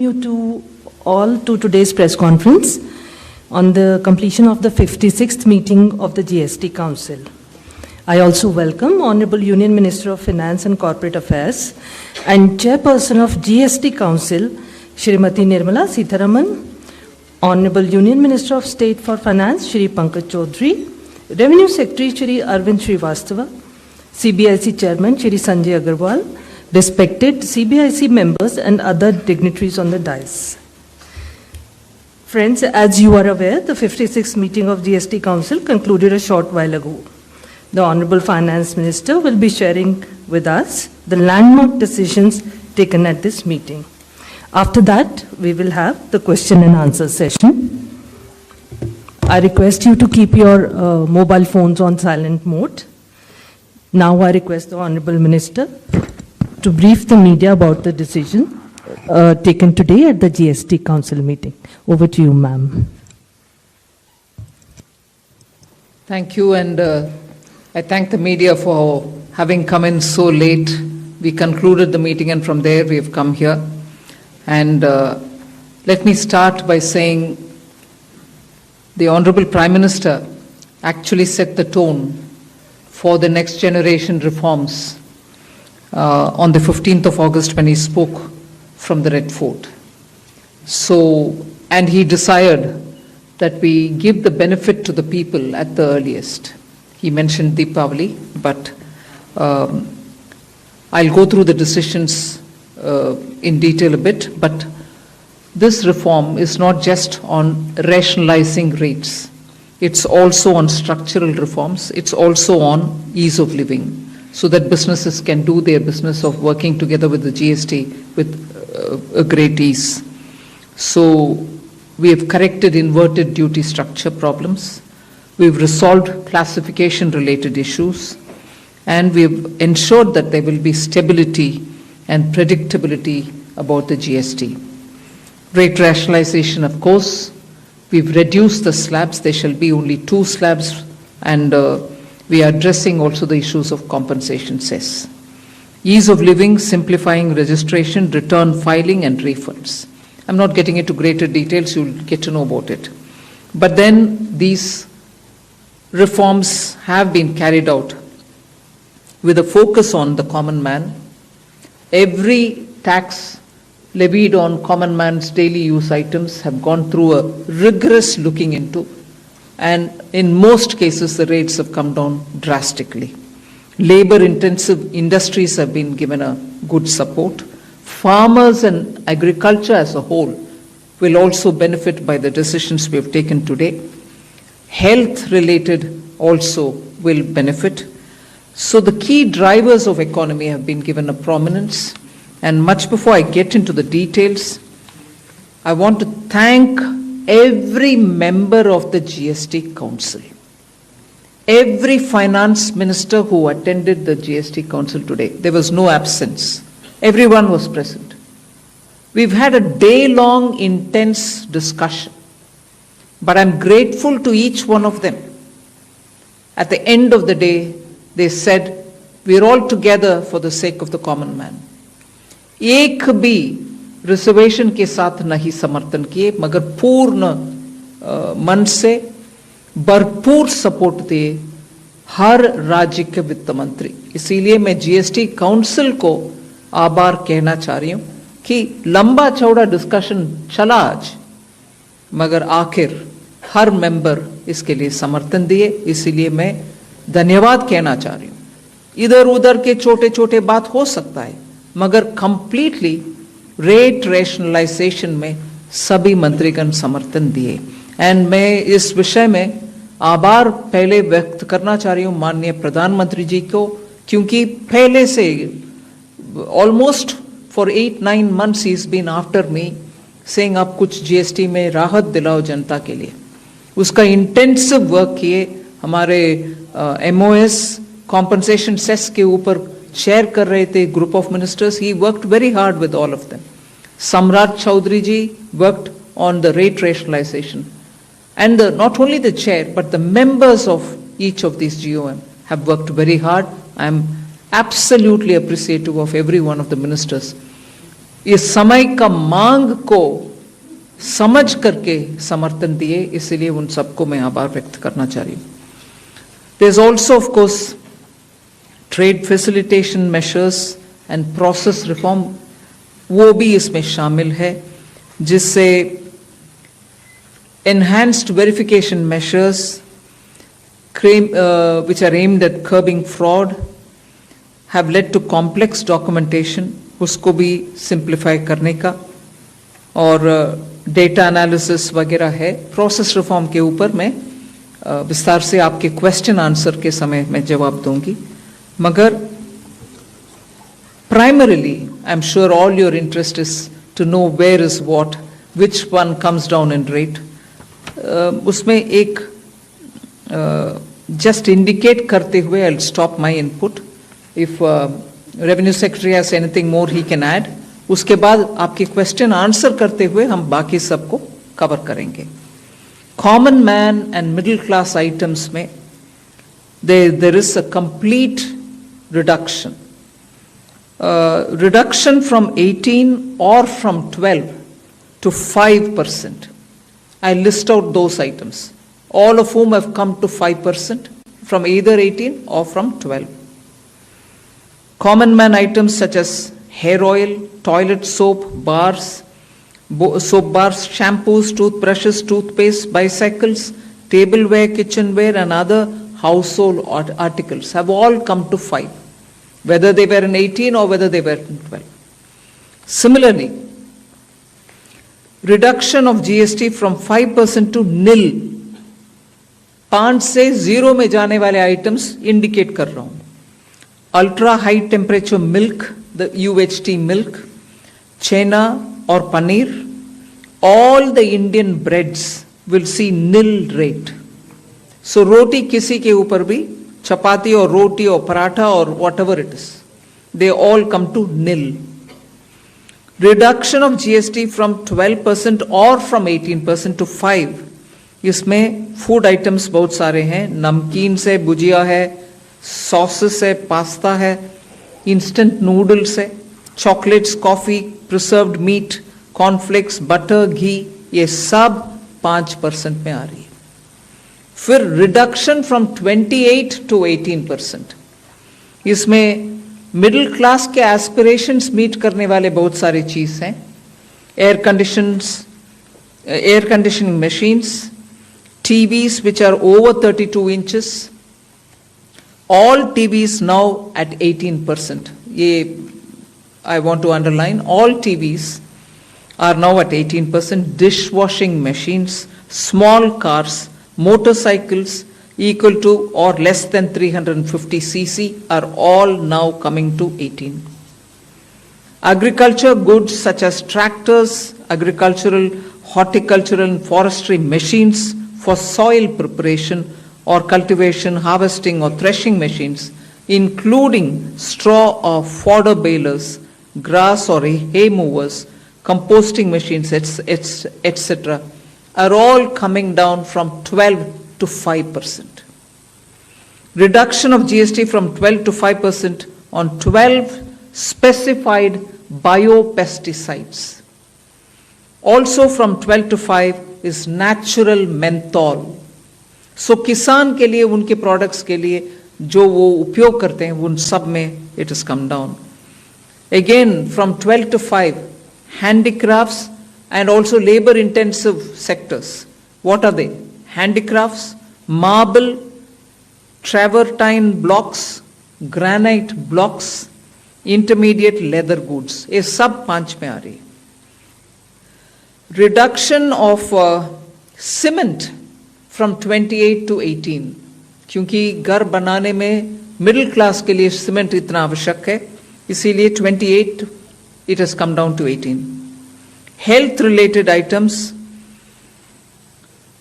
You to all to today's press conference on the completion of the 56th meeting of the GST Council. I also welcome Honorable Union Minister of Finance and Corporate Affairs and Chairperson of GST Council, Shrimati Nirmala Sitharaman, Honorable Union Minister of State for Finance, Shri Pankaj Chaudhary, Revenue Secretary, Shri Arvind Srivastava, CBIC Chairman, Shri Sanjay Agarwal, respected CBIC members and other dignitaries on the dais. Friends, as you are aware, the 56th meeting of GST Council concluded a short while ago. The Honorable Finance Minister will be sharing with us the landmark decisions taken at this meeting. After that, we will have the question and answer session. I request you to keep your mobile phones on silent mode. Now I request the Honorable Minister to brief the media about the decision taken today at the GST Council meeting. Over to you, ma'am. Thank you, and I thank the media for having come in so late. We concluded the meeting, and from there we have come here. And let me start by saying the Honorable Prime Minister actually set the tone for the next generation reforms on the 15th of August when he spoke from the Red Fort. And he desired that we give the benefit to the people at the earliest. He mentioned Deepavali, but I'll go through the decisions in detail a bit, but this reform is not just on rationalizing rates. It's also on structural reforms. It's also on ease of living, so that businesses can do their business of working together with the GST with a great ease. So we have corrected inverted duty structure problems. We've resolved classification related issues, and we've ensured that there will be stability and predictability about the GST. Rate rationalization, of course. We've reduced the slabs. There shall be only 2 slabs, and we are addressing also the issues of compensation cess. Ease of living, simplifying registration, return filing and refunds. I'm not getting into greater details, you'll get to know about it. But then these reforms have been carried out with a focus on the common man. Every tax levied on common man's daily use items have gone through a rigorous looking into, and in most cases the rates have come down drastically. Labor intensive industries have been given a good support. Farmers and agriculture as a whole will also benefit by the decisions we have taken today. Health related also will benefit. So the key drivers of economy have been given a prominence. And much before I get into the details, I want to thank every member of the GST Council, every finance minister who attended the GST Council today. There was no absence. Everyone was present. We've had a day-long intense discussion, but I'm grateful to each one of them. At the end of the day, they said, we're all together for the sake of the common man. एक भी reservation के साथ नहीं समर्थन किए, मगर पूर्ण मन से भरपूर सपोर्ट दिए हर राज्य के वित्त मंत्री. इसीलिए मैं जीएसटी काउंसिल को आभार कहना चाह रही हूं कि लंबा चौड़ा डिस्कशन चला आज, मगर आखिर हर मेंबर इसके लिए समर्थन दिए. इसीलिए मैं धन्यवाद कहना चाह रही हूं. इधर उधर के छोटे छोटे बात हो सकता है, मगर कंप्लीटली रेट रैशनलाइजेशन में सभी मंत्रीगण समर्थन दिए. एंड मैं इस विषय में आभार पहले व्यक्त करना चाह रही हूं माननीय प्रधानमंत्री जी को, क्योंकि पहले से almost for 8-9 months he is been after me saying आप कुछ जीएसटी में राहत दिलाओ जनता के लिए. उसका इंटेंसिव वर्क किए. हमारे एमओएस कॉम्पनसेशन सेस के ऊपर शेयर कर रहे थे group of ministers. He worked very hard with all of them. Samrat Choudhary ji worked on the rate rationalisation, and not only the chair but the members of each of these GOM have worked very hard. I am absolutely appreciative of every one of the ministers. इस समय का मांग को समझ करके समर्थन दिए, इसलिए उन सबको मैं आभार व्यक्त करना चाह रही हूँ. There is also, of course, trade facilitation measures and process reform, वो भी इसमें शामिल है, जिससे enhanced verification measures which are aimed at curbing fraud have led to complex documentation, उसको भी simplify करने का, और डेटा एनालिसिस वगैरह है. प्रोसेस रिफॉर्म के ऊपर मैं विस्तार से आपके क्वेश्चन आंसर के समय में जवाब दूंगी. मगर primarily I am sure all your interest is to know where is what, which one comes down in rate. उसमें एक जस्ट इंडिकेट करते हुए I will stop my input. If revenue secretary has anything more he can add. उसके बाद आपके question answer करते हुए हम बाकी सबको कवर करेंगे. Common man and middle class items में there is a complete reduction. Reduction from 18 or from 12 to 5%. I list out those items, all of whom have come to 5% from either 18 or from 12. Common man items such as hair oil, toilet soap, soap bars, shampoos, toothbrushes, toothpaste, bicycles, tableware, kitchenware and other household articles have all come to 5. Whether they were in 18 or whether they were in 12. Similarly, reduction of GST from 5% to nil. 5 से 0 में जाने वाले items indicate कर रहा हूं. Ultra high temperature milk, the UHT milk, chhena और paneer, all the Indian breads will see nil rate. So रोटी किसी के ऊपर भी, chapati or roti or paratha or whatever it is, they all come to nil. Reduction of GST from 12% or from 18% to 5. इसमें food items बहुत सारे हैं. नमकीन से भुजिया है, सॉसेस है, पास्ता है, इंस्टेंट नूडल्स है, chocolates, coffee, preserved meat, cornflakes, butter, ghee, ये सब 5% में आ रही है. फिर रिडक्शन फ्रॉम 28 टू 18%. इसमें मिडिल क्लास के एस्पिरेशंस मीट करने वाले बहुत सारी चीज हैं. Air conditioning machines, TVs which are over 32 inches, all TVs now at 18%. ये I want to underline, all TVs are now at 18%. Dishwashing machines, small cars, motorcycles equal to or less than 350 cc are all now coming to 18. Agriculture goods such as tractors, agricultural, horticultural and forestry machines for soil preparation or cultivation, harvesting or threshing machines, including straw or fodder balers, grass or hay movers, composting machines, etc., are all coming down from 12 to 5%. Reduction of GST from 12 to 5% on 12 specified biopesticides. Also from 12 to 5 is natural menthol. So किसान के लिए, उनके products के लिए जो वो उपयोग करते हैं, उन सब में it has come down. Again from 12 to 5, handicrafts and also labor intensive sectors. What are they? Handicrafts, marble, travertine blocks, granite blocks, intermediate leather goods. ये सब 5 में आ रही. Reduction of cement from 28 to 18. क्योंकि घर बनाने में मिडिल क्लास के लिए सीमेंट इतना आवश्यक है, इसीलिए 28 it has come down to 18. Health related items,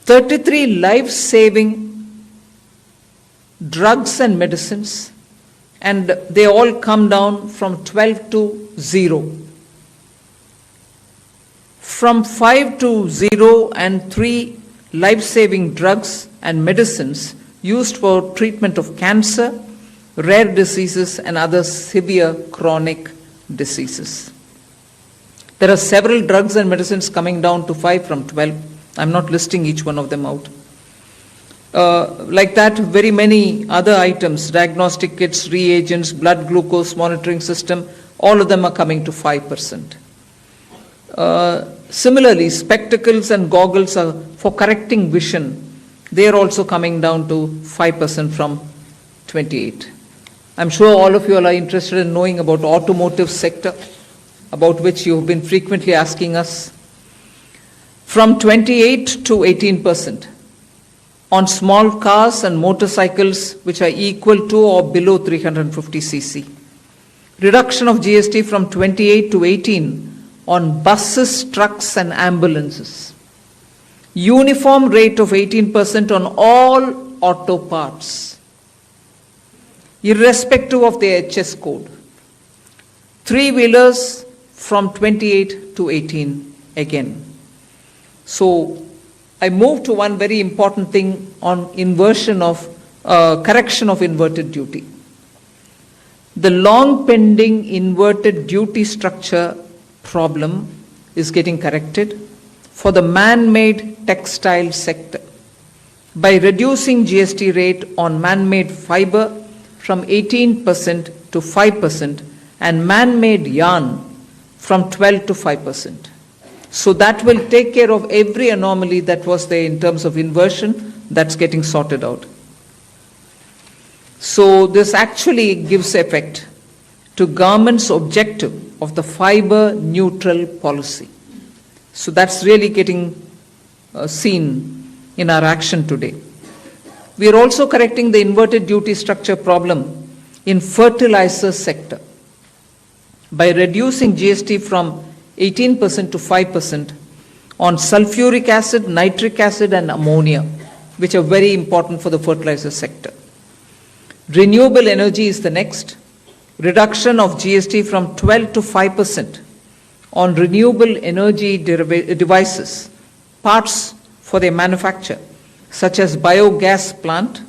33 life saving drugs and medicines, and they all come down from 12 to 0. From 5 to 0 and 3 life saving drugs and medicines used for treatment of cancer, rare diseases and other severe chronic diseases. There are several drugs and medicines coming down to 5 from 12. I'm not listing each one of them out. Like that, very many other items, diagnostic kits, reagents, blood glucose monitoring system, all of them are coming to 5%. Similarly, spectacles and goggles are for correcting vision. They are also coming down to 5% from 28. I'm sure all of you all are interested in knowing about automotive sector, about which you have been frequently asking us. From 28 to 18% on small cars and motorcycles which are equal to or below 350 cc. Reduction of GST from 28 to 18 on buses, trucks and ambulances. Uniform rate of 18% on all auto parts, irrespective of their HS code. Three-wheelers from 28 to 18 again. So I move to one very important thing on inversion of, correction of inverted duty. The long pending inverted duty structure problem is getting corrected for the man-made textile sector by reducing GST rate on man-made fiber from 18% to 5% and man-made yarn from 12 to 5%. So that will take care of every anomaly that was there in terms of inversion. That's getting sorted out. So this actually gives effect to government's objective of the fiber neutral policy. So that's really getting seen in our action today. We are also correcting the inverted duty structure problem in fertilizer sector by reducing GST from 18% to 5% on sulfuric acid, nitric acid and ammonia, which are very important for the fertilizer sector. Renewable energy is the next. Reduction of GST from 12 to 5% on renewable energy devices, parts for their manufacture, such as biogas plant,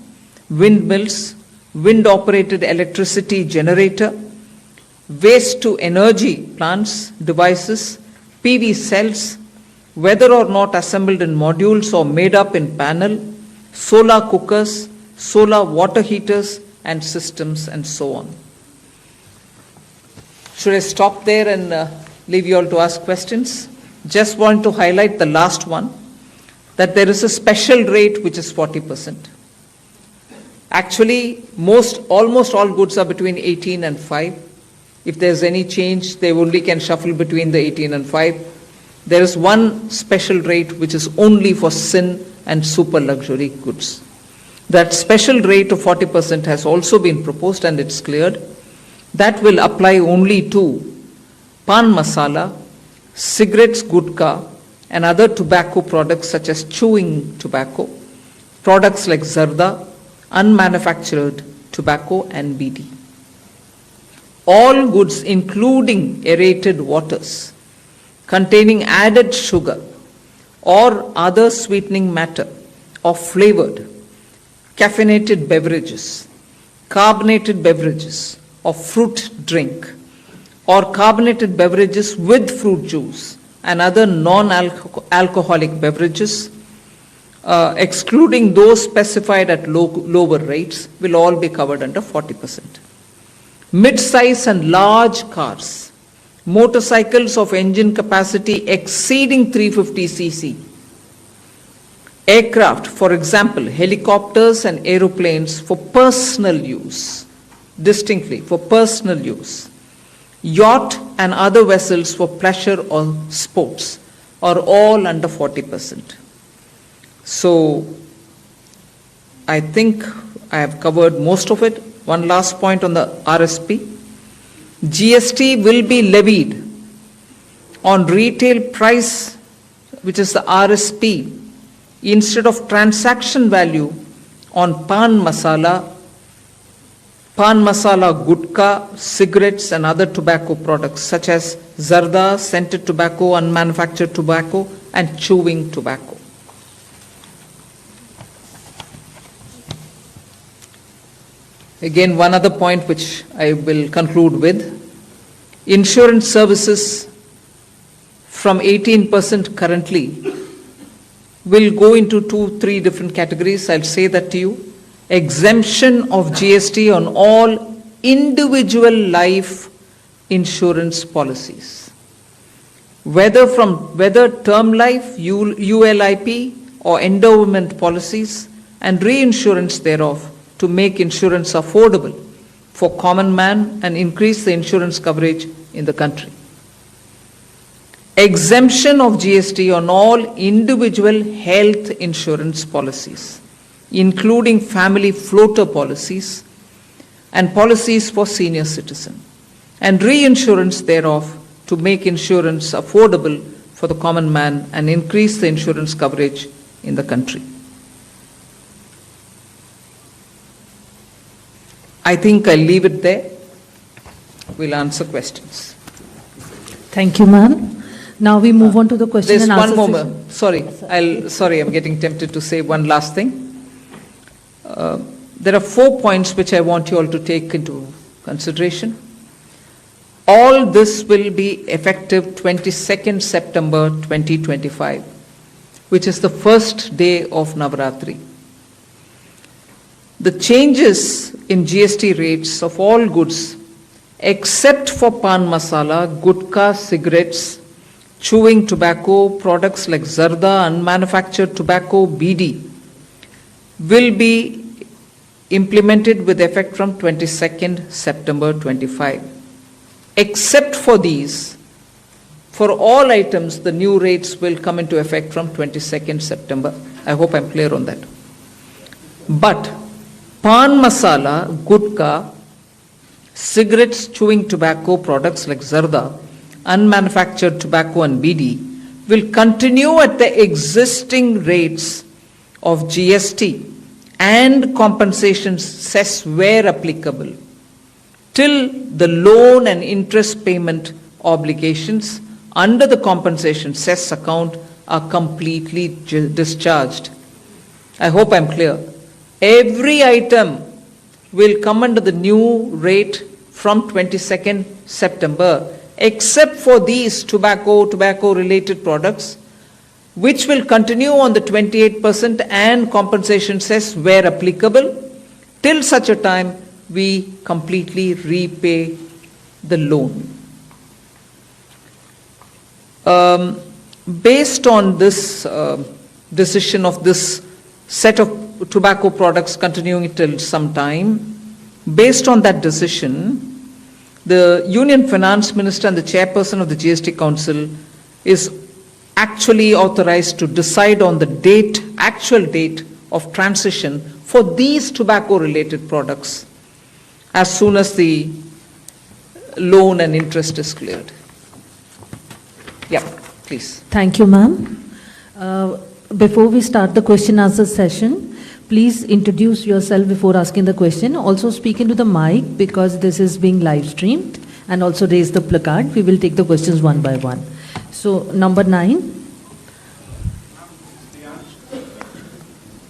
windmills, wind-operated electricity generator, waste-to-energy plants, devices, PV cells, whether or not assembled in modules or made up in panel, solar cookers, solar water heaters, and systems, and so on. Should I stop there and leave you all to ask questions? Just want to highlight the last one, that there is a special rate which is 40%. Actually, almost all goods are between 18 and 5. If there's any change, they only can shuffle between the 18 and 5. There is one special rate which is only for sin and super luxury goods. That special rate of 40% has also been proposed and it's cleared. That will apply only to pan masala, cigarettes, gutka, and other tobacco products such as chewing tobacco, products like zarda, unmanufactured tobacco, and BD. All goods, including aerated waters, containing added sugar or other sweetening matter or flavored, caffeinated beverages, carbonated beverages, or fruit drink, or carbonated beverages with fruit juice and other non-alcoholic beverages, excluding those specified at lower rates, will all be covered under 40%. Mid-size and large cars, motorcycles of engine capacity exceeding 350 cc, aircraft, for example, helicopters and aeroplanes for personal use, distinctly for personal use, yacht and other vessels for pleasure or sports are all under 40%. So I think I have covered most of it. One last point on the RSP. GST will be levied on retail price, which is the RSP, instead of transaction value on pan masala, gutka, cigarettes and other tobacco products such as zarda, scented tobacco, unmanufactured tobacco and chewing tobacco. Again, one other point which I will conclude with. Insurance services from 18% currently will go into 2-3 different categories. I'll say that to you. Exemption of GST on all individual life insurance policies. Whether term life, ULIP or endowment policies and reinsurance thereof to make insurance affordable for common man and increase the insurance coverage in the country. Exemption of GST on all individual health insurance policies, including family floater policies and policies for senior citizen, and reinsurance thereof to make insurance affordable for the common man and increase the insurance coverage in the country. I think I'll leave it there. We'll answer questions. Thank you, ma'am. Now we move on to the question There's and answer one more. session. Sorry, I'm getting tempted to say one last thing. There are 4 points which I want you all to take into consideration. All this will be effective 22nd September 2025, which is the first day of Navaratri. The changes in GST rates of all goods, except for pan masala, gutka, cigarettes, chewing tobacco, products like zarda, unmanufactured tobacco, BD, will be implemented with effect from 22nd September 25. Except for these, for all items, the new rates will come into effect from 22nd September. I hope I'm clear on that. But pan masala, gutka, cigarettes, chewing tobacco, products like zarda, unmanufactured tobacco and BD will continue at the existing rates of GST and compensation cess where applicable till the loan and interest payment obligations under the compensation cess account are completely discharged. I hope I'm clear. Every item will come under the new rate from 22nd September, except for these tobacco-related products, which will continue on the 28% and compensation cess where applicable, till such a time we completely repay the loan. Based on this decision of this set of tobacco products continuing till some time, based on that decision, the Union Finance Minister and the Chairperson of the GST Council is actually authorized to decide on the actual date of transition for these tobacco-related products as soon as the loan and interest is cleared. Yeah, please. Thank you, ma'am. Before we start the question answer session, please introduce yourself before asking the question. Also speak into the mic because this is being live streamed, and also raise the placard. We will take the questions one by one. So, number 9.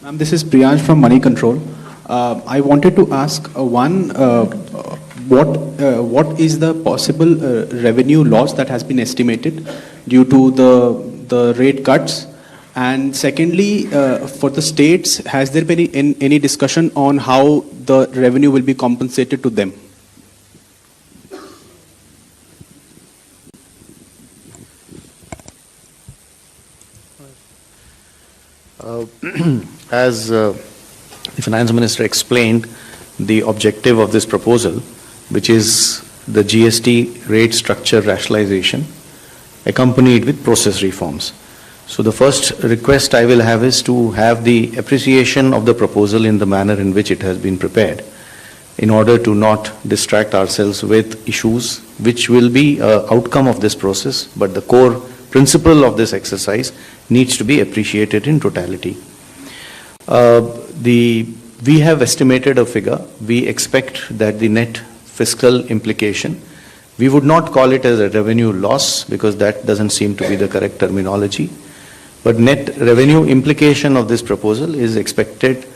Ma'am, this is Priyansh from Money Control. I wanted to ask what is the possible revenue loss that has been estimated due to the rate cuts? And secondly, for the states, has there been any discussion on how the revenue will be compensated to them? As the Finance Minister explained, the objective of this proposal, which is the GST rate structure rationalization, accompanied with process reforms. So the first request I will have is to have the appreciation of the proposal in the manner in which it has been prepared, in order to not distract ourselves with issues which will be an outcome of this process, but the core principle of this exercise needs to be appreciated in totality. We have estimated a figure. We expect that the net fiscal implication, we would not call it as a revenue loss because that doesn't seem to be the correct terminology. But net revenue implication of this proposal is expected,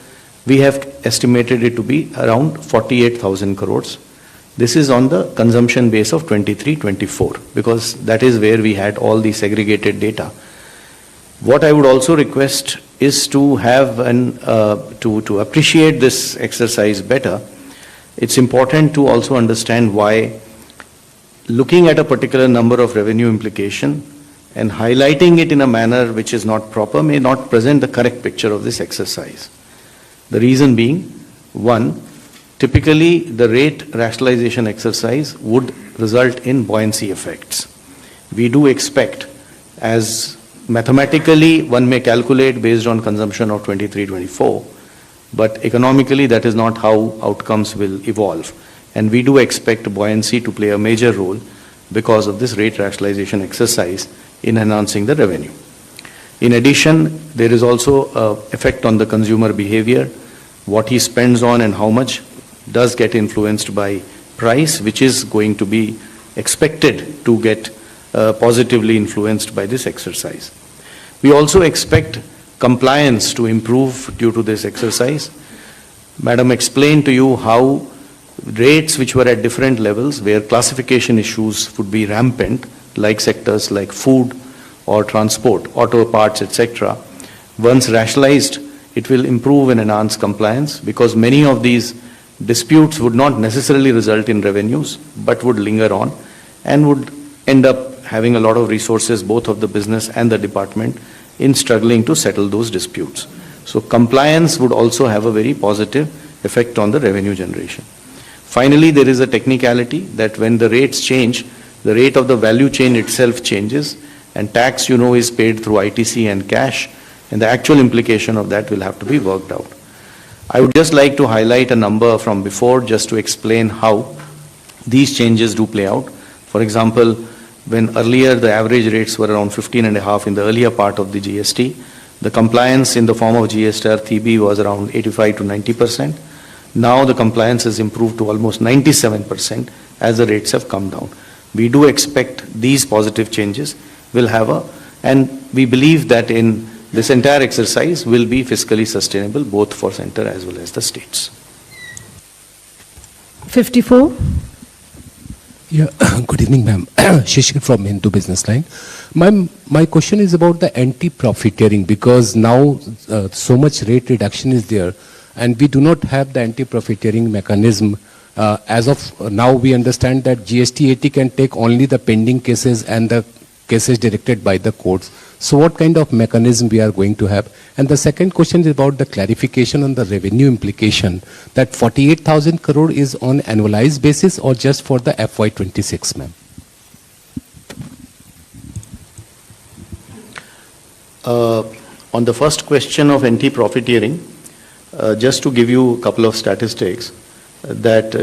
we have estimated it to be around 48,000 crores, This is on the consumption base of 23-24, because that is where we had all the segregated data. What I would also request is to have to appreciate this exercise better. It's important to also understand why looking at a particular number of revenue implication and highlighting it in a manner which is not proper may not present the correct picture of this exercise. The reason being, one, typically the rate rationalization exercise would result in buoyancy effects. We do expect, as mathematically one may calculate based on consumption of 23-24, but economically that is not how outcomes will evolve. And we do expect buoyancy to play a major role because of this rate rationalization exercise in enhancing the revenue. In addition, there is also an effect on the consumer behavior. What he spends on and how much does get influenced by price, which is going to be expected to get positively influenced by this exercise. We also expect compliance to improve due to this exercise. Madam explained to you how rates which were at different levels, where classification issues would be rampant, like sectors like food or transport, auto parts, etc. Once rationalized, it will improve and enhance compliance, because many of these disputes would not necessarily result in revenues, but would linger on and would end up having a lot of resources, both of the business and the department, in struggling to settle those disputes. So compliance would also have a very positive effect on the revenue generation. Finally, there is a technicality that when the rates change, the rate of the value chain itself changes, and tax, you know, is paid through ITC and cash, and the actual implication of that will have to be worked out. I would just like to highlight a number from before just to explain how these changes do play out. For example, when earlier the average rates were around 15.5 in the earlier part of the GST, the compliance in the form of GST RTB was around 85 to 90%. Now the compliance has improved to almost 97% as the rates have come down. We do expect these positive changes will have and we believe that in this entire exercise will be fiscally sustainable both for center as well as the states. 54. Yeah, good evening, ma'am. Shishir from Hindu Business Line. My question is about the anti-profiteering, because now so much rate reduction is there, and we do not have the anti-profiteering mechanism. As of now, we understand that GST 80 can take only the pending cases and the cases directed by the courts. So what kind of mechanism we are going to have? And the second question is about the clarification on the revenue implication, that 48,000 crore is on annualized basis or just for the FY26, ma'am? On the first question of anti-profiteering, just to give you a couple of statistics, that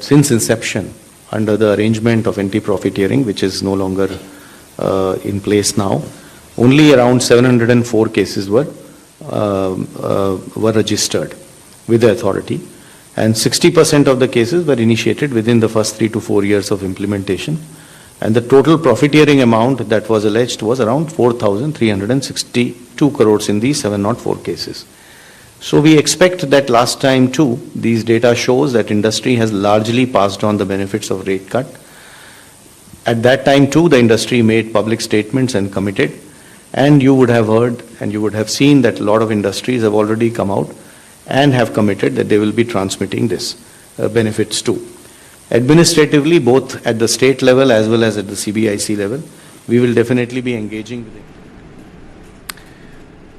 since inception, under the arrangement of anti-profiteering, which is no longer in place now, only around 704 cases were registered with the authority, and 60% of the cases were initiated within the first 3 to 4 years of implementation, and the total profiteering amount that was alleged was around 4,362 crores in these 704 cases. So we expect that last time too, these data shows that industry has largely passed on the benefits of rate cut. At that time too, the industry made public statements and committed, and you would have heard and you would have seen that a lot of industries have already come out and have committed that they will be transmitting this benefits too. Administratively, both at the state level as well as at the CBIC level, we will definitely be engaging with it.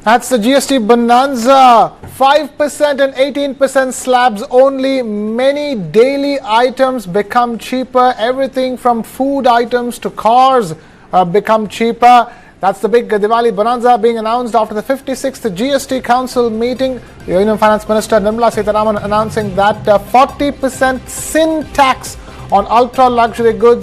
That's the GST bonanza. 5% and 18% slabs only. Many daily items become cheaper. Everything from food items to cars become cheaper. That's the big Diwali bonanza being announced after the 56th GST Council meeting. The Union Finance Minister Nirmala Sitharaman announcing that 40% sin tax on ultra luxury goods